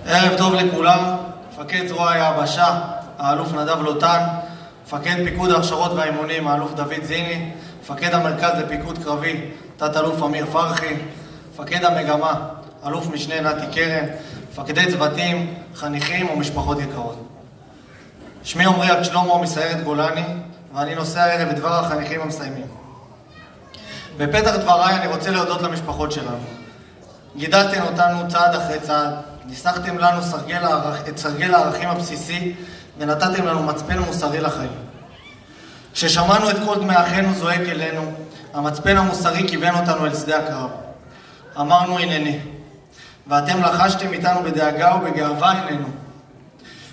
ערב טוב לכולם. מפקד זרוע היבשה, האלוף נדב לוטן, מפקד פיקוד ההכשרות והאימונים, האלוף דוד זיני, מפקד המרכז לפיקוד קרבי, תת-אלוף אמיר פרחי, מפקד המגמה, אלוף משנה נתי קרן, מפקדי צוותים, חניכים ומשפחות יקרות. שמי עמרי שלמה מסיירת גולני, ואני נושא הערב את דבר החניכים המסיימים. בפתח דבריי אני רוצה להודות למשפחות שלנו. גידלתם אותנו צעד אחרי צעד, ניסחתם לנו את סרגל הערכים הבסיסי ונתתם לנו מצפן מוסרי לחיים. כששמענו את כל דמי אחינו זועק אלינו, המצפן המוסרי כיוון אותנו אל שדה הקרב. אמרנו הנני, ואתם לחשתם איתנו בדאגה ובגאווה הננו.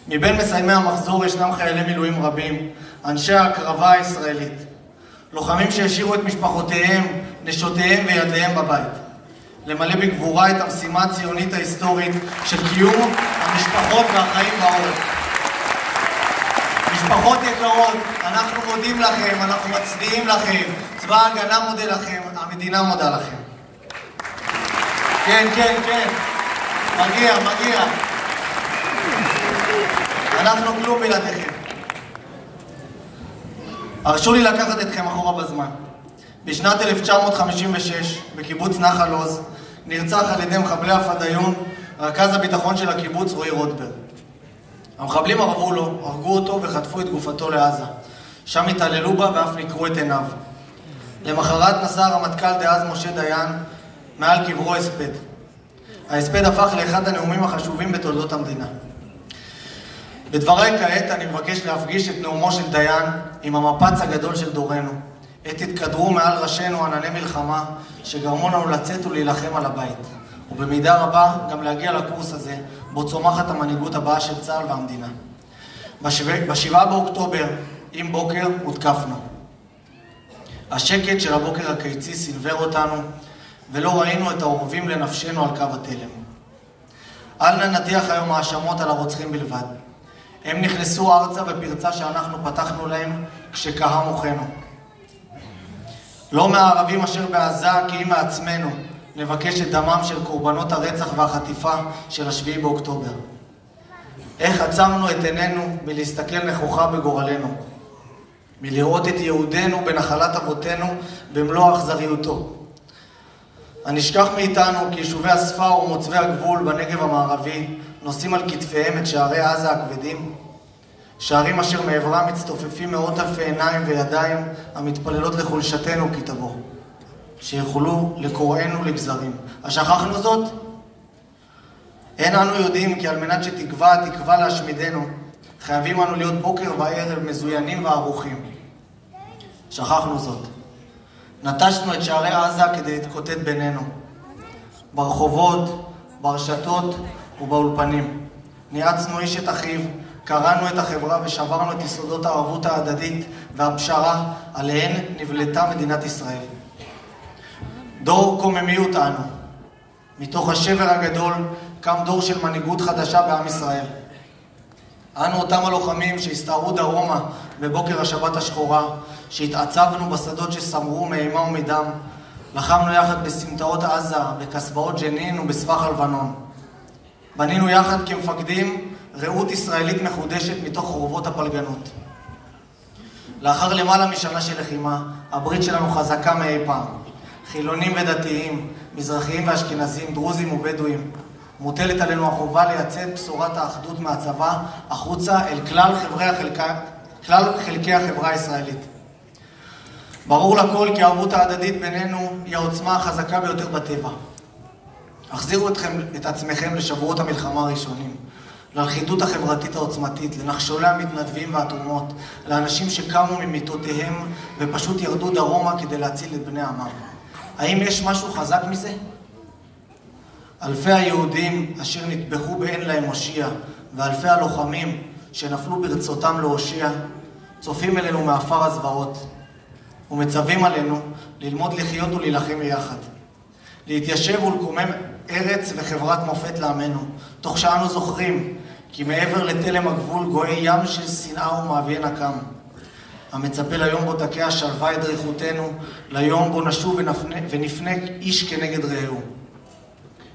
מבין מסיימי המחזור ישנם חיילי מילואים רבים, אנשי ההקרבה הישראלית, לוחמים שהשאירו את משפחותיהם, נשותיהם וילדיהם בבית, למלא בגבורה את המשימה הציונית ההיסטורית של קיום המשפחות והחיים בעורף. משפחות יקרות, אנחנו מודים לכם, אנחנו מצדיעים לכם, צבא ההגנה מודה לכם, המדינה מודה לכם. כן, כן, כן, מגיע, מגיע. אנחנו כלום בלעדיכם. הרשו לי לקחת אתכם אחורה בזמן. בשנת 1956, בקיבוץ נחל עוז, נרצח על ידי מחבלי הפדאיון רכז הביטחון של הקיבוץ רועי רוטברג. המחבלים הרגו אותו וחטפו את גופתו לעזה. שם התעללו בה ואף נקרו את עיניו. למחרת נשא הרמטכ"ל דאז משה דיין מעל קברו הספד. ההספד הפך לאחד הנאומים החשובים בתולדות המדינה. בדבריי כעת אני מבקש להפגיש את נאומו של דיין עם המפץ הגדול של דורנו. עת התקדרו מעל ראשינו ענני מלחמה שגרמו לנו לצאת ולהילחם על הבית, ובמידה רבה גם להגיע לקורס הזה בו צומחת המנהיגות הבאה של צה"ל והמדינה. ב7 באוקטובר עם בוקר הותקפנו. השקט של הבוקר הקיצי סנוור אותנו ולא ראינו את העורבים לנפשנו על קו התלם. אל נטיח היום האשמות על הרוצחים בלבד. הם נכנסו ארצה בפרצה שאנחנו פתחנו להם כשקהה מוחנו. לא מהערבים אשר בעזה כי אם מעצמנו נבקש את דמם של קורבנות הרצח והחטיפה של 7 באוקטובר. איך עצמנו את עינינו מלהסתכל נכוחה בגורלנו, מלראות את יהודנו בנחלת אבותינו במלוא אכזריותו. הנשכח מאיתנו כי יישובי הספר ומוצבי הגבול בנגב המערבי נושאים על כתפיהם את שערי עזה הכבדים, שערים אשר מעברם מצטופפים מאות אלפי עיניים וידיים המתפללות לחולשתנו כי תבוא, שיכולו לקוראנו לגזרים. השכחנו זאת? אין אנו יודעים כי על מנת שתקווה התקווה להשמידנו, חייבים אנו להיות בוקר וערב מזוינים וערוכים. שכחנו זאת. נטשנו את שערי עזה כדי להתקוטט בינינו, ברחובות, ברשתות ובאולפנים. ניאצנו איש את אחיו, קראנו את החברה ושברנו את יסודות הערבות ההדדית והפשרה עליהן נבלטה מדינת ישראל. דור קוממיות אנו. מתוך השבר הגדול קם דור של מנהיגות חדשה בעם ישראל. אנו אותם הלוחמים שהסתערו דרומה בבוקר השבת השחורה, שהתעצבנו בשדות שסמרו מאימה ומדם, לחמנו יחד בסמטאות עזה, בקסבאות ג'נין ובסבך הלבנון. בנינו יחד כמפקדים ראות ישראלית מחודשת מתוך חורבות הפלגנות. לאחר למעלה משנה של לחימה, הברית שלנו חזקה מאי פעם. חילונים ודתיים, מזרחיים ואשכנזים, דרוזים ובדואים. מוטלת עלינו החובה לייצא את בשורת האחדות מהצבא החוצה אל כלל חלקי החברה הישראלית. ברור לכל כי הערבות ההדדית בינינו היא העוצמה החזקה ביותר בטבע. החזירו את עצמכם לשבועות המלחמה הראשונים, ללכידות החברתית העוצמתית, לנחשולי המתנדבים והתרומות, לאנשים שקמו ממיטותיהם ופשוט ירדו דרומה כדי להציל את בני עמם. האם יש משהו חזק מזה? אלפי היהודים אשר נטבחו באין להם הושיע, ואלפי הלוחמים שנפלו ברצותם להושיע, צופים אלינו מאפר הזוועות, ומצווים עלינו ללמוד לחיות ולהילחם ביחד. להתיישב ולקומם ארץ וחברת מופת לעמנו, תוך שאנו זוכרים כי מעבר לתלם הגבול גואי ים של שנאה ומאוויי נקם. המצפה ליום בו תקע שלווה את דריכותנו, ליום בו נשוב ונפנה איש כנגד רעהו.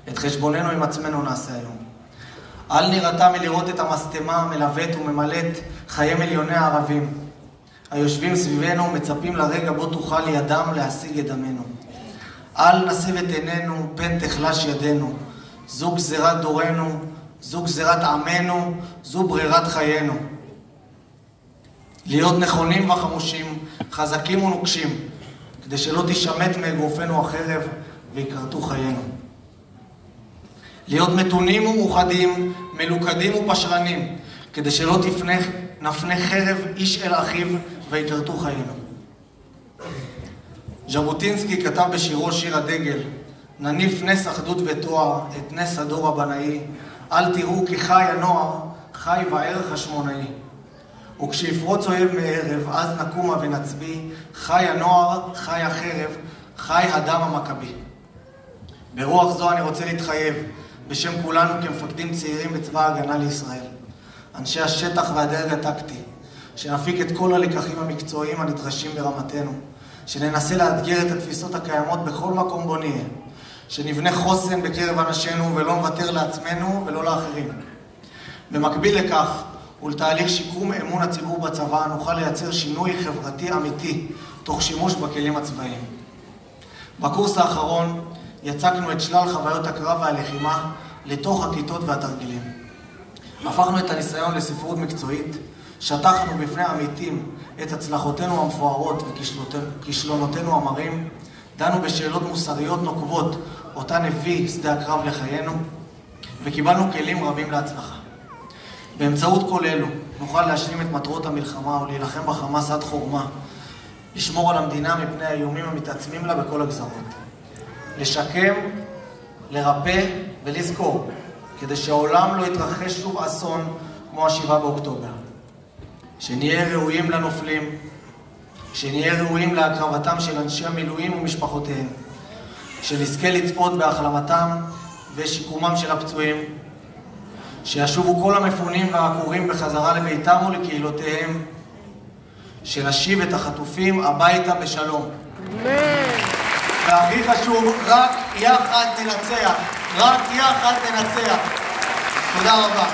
את חשבוננו עם עצמנו נעשה היום. אל נירתע מלראות את המסתמה מלווית וממלאת חיי מיליוני הערבים היושבים סביבנו ומצפים לרגע בו תוכל לידם להשיג את דמנו. אל נסב את עינינו פן תחלש ידינו, זו גזירת דורנו, זו גזירת עמנו, זו ברירת חיינו. להיות נכונים וחמושים, חזקים ונוקשים, כדי שלא תשמט מאגרופנו החרב ויקרתו חיינו. להיות מתונים ומאוחדים, מלוכדים ופשרנים, כדי שלא נפנה חרב איש אל אחיו ויקרתו חיינו. ז'בוטינסקי כתב בשירו שיר הדגל, נניף נס אחדות ותואר, את נס הדור הבנאי, אל תראו כי חי הנוער, חי בערך השמונאי. וכשיפרוץ אויב מערב, אז נקומה ונצביא, חי הנוער, חי החרב, חי הדם המכבי. ברוח זו אני רוצה להתחייב, בשם כולנו כמפקדים צעירים בצבא ההגנה לישראל, אנשי השטח והדרג הטקטי, שנפיק את כל הלקחים המקצועיים הנדרשים ברמתנו, שננסה לאתגר את התפיסות הקיימות בכל מקום בו נהיה, שנבנה חוסן בקרב אנשינו ולא נוותר לעצמנו ולא לאחרים. במקביל לכך, ולתהליך שיקום אמון הציבור בצבא, נוכל לייצר שינוי חברתי אמיתי, תוך שימוש בכלים הצבאיים. בקורס האחרון יצקנו את שלל חוויות הקרב והלחימה לתוך הכיתות והתרגילים. הפכנו את הניסיון לספרות מקצועית, שטחנו בפני עמיתים את הצלחותינו המפוארות וכישלונותינו המרים, דנו בשאלות מוסריות נוקבות, אותן הביא שדה הקרב לחיינו, וקיבלנו כלים רבים להצלחה. באמצעות כל אלו נוכל להשלים את מטרות המלחמה ולהילחם בחמאס עד חורמה, לשמור על המדינה מפני האיומים המתעצמים לה בכל הגזרות. לשקם, לרפא ולזכור, כדי שהעולם לא יתרחש שוב אסון כמו ה7 באוקטובר. שנהיה ראויים לנופלים, שנהיה ראויים להקרבתם של אנשי המילואים ומשפחותיהם, שנזכה לצפות בהחלמתם ושיקומם של הפצועים, שישובו כל המפונים והעקורים בחזרה לביתם ולקהילותיהם, שנשיב את החטופים הביתה בשלום. והכי חשוב, רק יחד ננצח. רק יחד ננצח. תודה רבה.